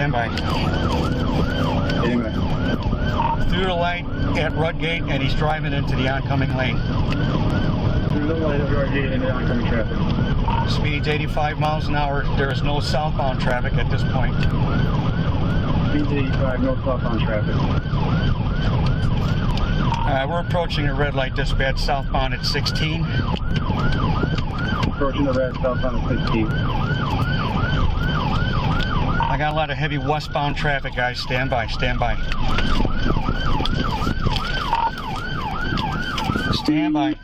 Stand by. Anyway. Through the light at Rudgate, and he's driving into the oncoming lane. Through the light at Rudgate into oncoming traffic. Speeds 85 miles an hour. There is no southbound traffic at this point. Speeds 85, no southbound traffic. We're approaching a red light, dispatch, southbound at 16. Approaching the red, southbound at 16. I got a lot of heavy westbound traffic, guys. Stand by, stand by. Stand by.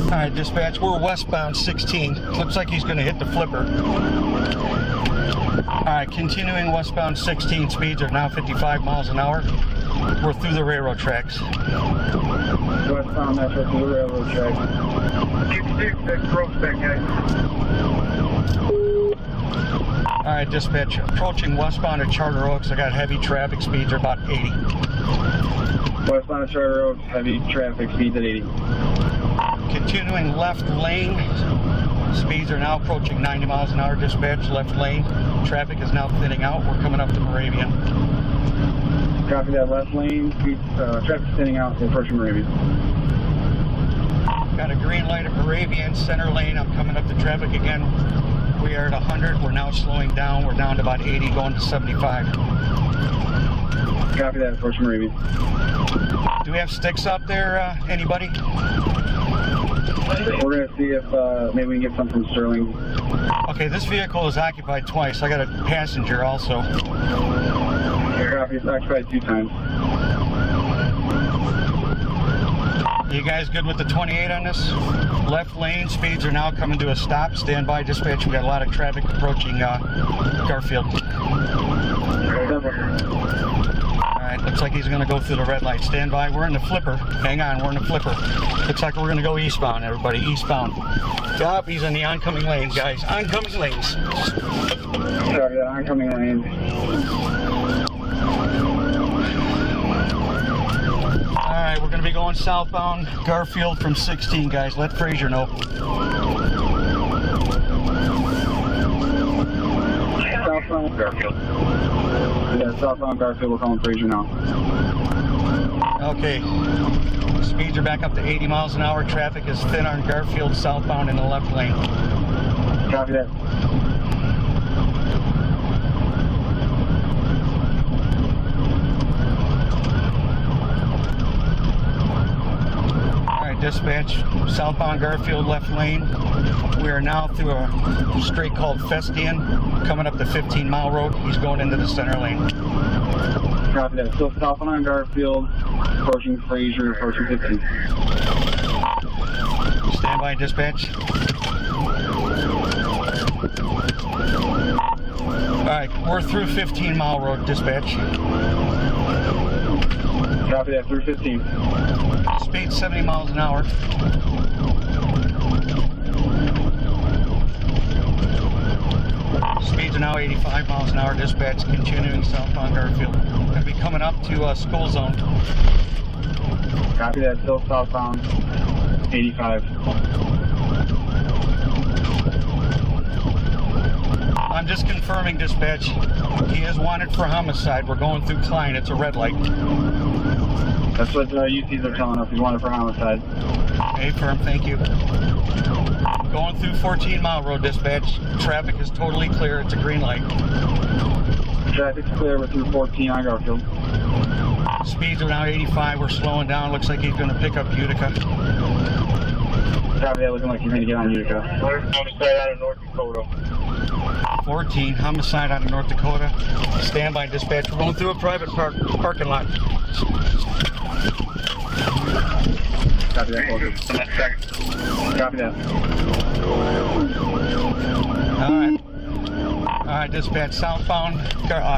Alright, dispatch, we're westbound 16. Looks like he's going to hit the flipper. Alright, continuing westbound 16. Speeds are now 55 miles an hour. We're through the railroad tracks. Westbound metro through the railroad tracks. Keep that growth back, guys. Alright, dispatch, approaching westbound at Charter Oaks. I got heavy traffic. Speeds are about 80. Westbound at Charter Oaks, heavy traffic, speeds at 80. Continuing left lane. Speeds are now approaching 90 miles an hour, dispatch. Left lane. Traffic is now thinning out. We're coming up to Moravian. Copy that, left lane. Traffic thinning out. We're approaching Moravian. Got a green light at Moravian, center lane. I'm coming up to traffic again. We are at 100. We're now slowing down. We're down to about 80, going to 75. Copy that, approaching Moravian. Do we have sticks up there, anybody? We're going to see if maybe we can get some from Sterling. Okay, this vehicle is occupied twice. I got a passenger also. Copy, it's occupied 2 times. You guys good with the 28 on this? Left lane, speeds are now coming to a stop. Stand by, dispatch. We got a lot of traffic approaching Garfield. Alright, looks like he's going to go through the red light. Stand by, we're in the flipper. Hang on, we're in the flipper. Looks like we're going to go eastbound, everybody. Eastbound. Yup, he's in the oncoming lanes, guys. Oncoming lanes. Sorry, the oncoming lane. Alright, we're going to be going southbound Garfield from 16, guys. Let Frazier know. Southbound Garfield. Yeah, southbound Garfield, we're calling Frazier now. Okay. Speeds are back up to 80 miles an hour. Traffic is thin on Garfield southbound in the left lane. Copy that. Dispatch, southbound Garfield left lane. We are now through a street called Festian, coming up the 15-mile road. He's going into the center lane. Copy that. Still southbound on Garfield, approaching Frazier, approaching 15. Stand by, dispatch. Alright, we're through 15-mile road, dispatch. Copy that, through 15. Speed 70 miles an hour. Speeds are now 85 miles an hour. Dispatch continuing southbound Garfield. Going to be coming up to school zone. Copy that, still southbound 85. I'm just confirming, dispatch. He is wanted for homicide. We're going through Klein. It's a red light. That's what UCs are telling us. He's wanted for homicide. Hey, firm, thank you. Going through 14-mile road, dispatch. Traffic is totally clear. It's a green light. Traffic's clear. We're through 14 on Garfield. Speeds are now 85. We're slowing down. Looks like he's going to pick up Utica. Copy that. Looking like he's going to get on Utica. Homicide out of North Dakota. 14, homicide out of North Dakota. Stand by, dispatch. We're going through a private parking lot. Copy that, closer. Copy that. Alright, dispatch, southbound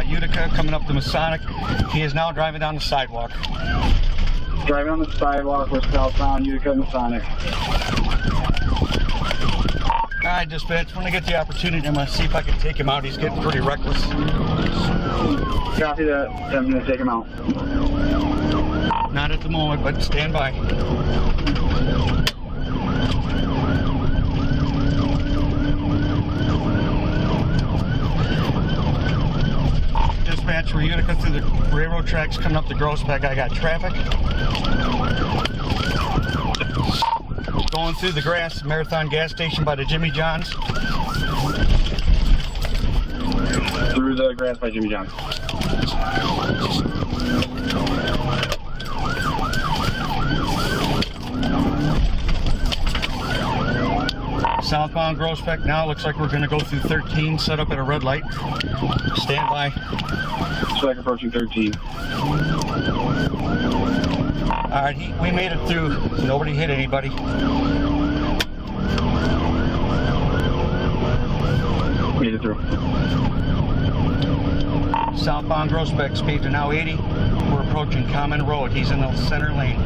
Utica coming up to Masonic. He is now driving down the sidewalk. Driving on the sidewalk, we're southbound Utica and Masonic. Alright, dispatch, when I get the opportunity, I'm going to see if I can take him out. He's getting pretty reckless. Copy that. I'm going to take him out. Not at the moment, but stand by. dispatch. We're Utica through the railroad tracks coming up the Groesbeck. I got traffic. Going through the grass, Marathon gas station by the Jimmy John's. Through the grass by Jimmy John's. Southbound Groesbeck now. Looks like we're going to go through 13, set up at a red light. Stand by. Looks like approaching 13. All right, we made it through. Nobody hit anybody. Made it through. Southbound Groesbeck, speeds are now 80. We're approaching Common Road. He's in the center lane.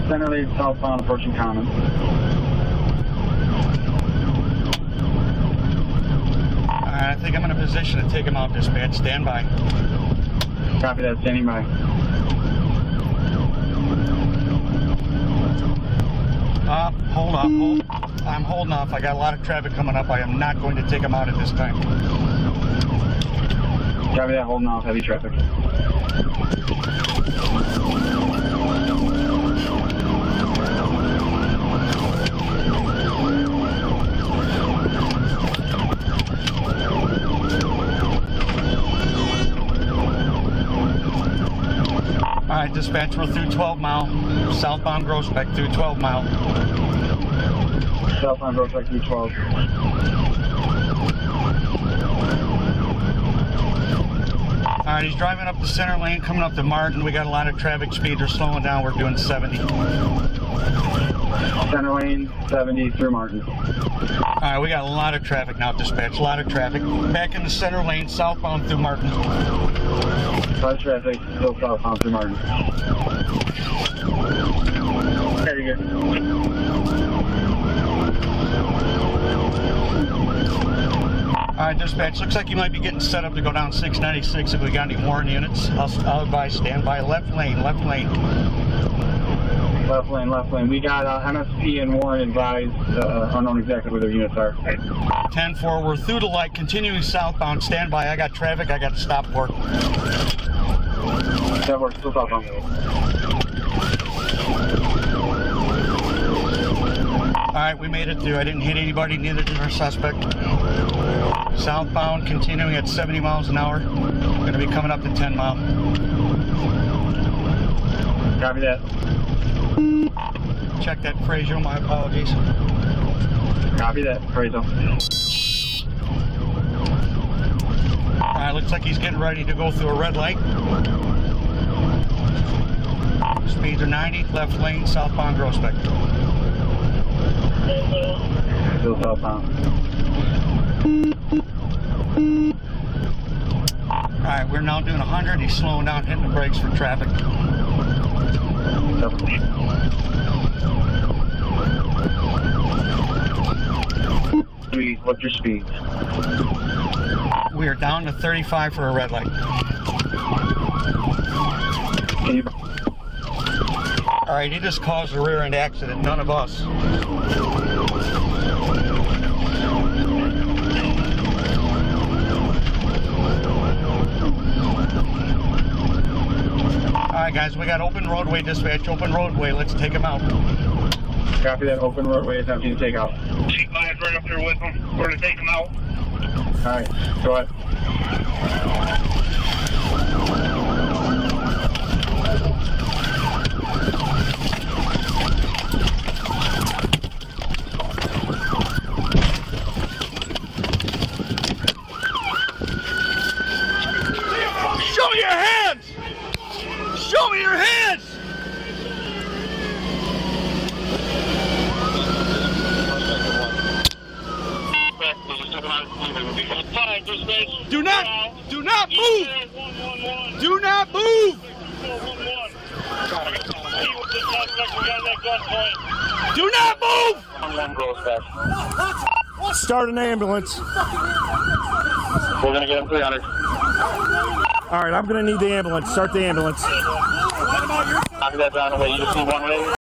Center lane southbound approaching Common. All right, I think I'm in a position to take him out, dispatch. Stand by. Copy that, standing by. Hold off. I'm holding off. I got a lot of traffic coming up. I am not going to take him out at this time. Copy that, holding off, heavy traffic. All right, dispatch, we're through 12 Mile. Southbound Groesbeck through 12 Mile. Southbound Groesbeck through 12. All right, he's driving up the center lane, coming up to Martin. We got a lot of traffic speed. They're slowing down. We're doing 70. Center lane, 70 through Martin. All right, we got a lot of traffic now, dispatch. A lot of traffic. Back in the center lane, southbound through Martin. A lot of traffic, still southbound through Martin. Very good. All right, dispatch, looks like you might be getting set up to go down 696 if we got any warrant units. I'll advise stand by. Left lane, left lane. Left lane, left lane. We got MSP and Warren advised, unknown exactly where their units are. 10-4, we're through the light, continuing southbound. Stand by. I got traffic. I got to stop work. That works, still southbound. All right, we made it through. I didn't hit anybody, neither did our suspect. Southbound, continuing at 70 miles an hour. Going to be coming up to 10 Mile. Copy that. Check that, Frazier. My apologies. Copy that, Frazier. All right, looks like he's getting ready to go through a red light. Speeds are 90, left lane, southbound Groesbeck. Still southbound. All right, we're now doing 100. He's slowing down, hitting the brakes for traffic. What's your speed? We are down to 35 for a red light. Can you... All right, he just caused a rear end accident, none of us. All right, guys, we got open roadway dispatch, open roadway. Let's take him out. Copy that, open roadway is empty to take out. Chief, I right up there with him. We're going to take him out. All right, go ahead. Show me your hands! Show me your hands! Do not move! Do not move! Do not move! Start an ambulance. We're going to get him 300. All right, I'm going to need the ambulance. Start the ambulance. Copy that, down the way. You just need one way.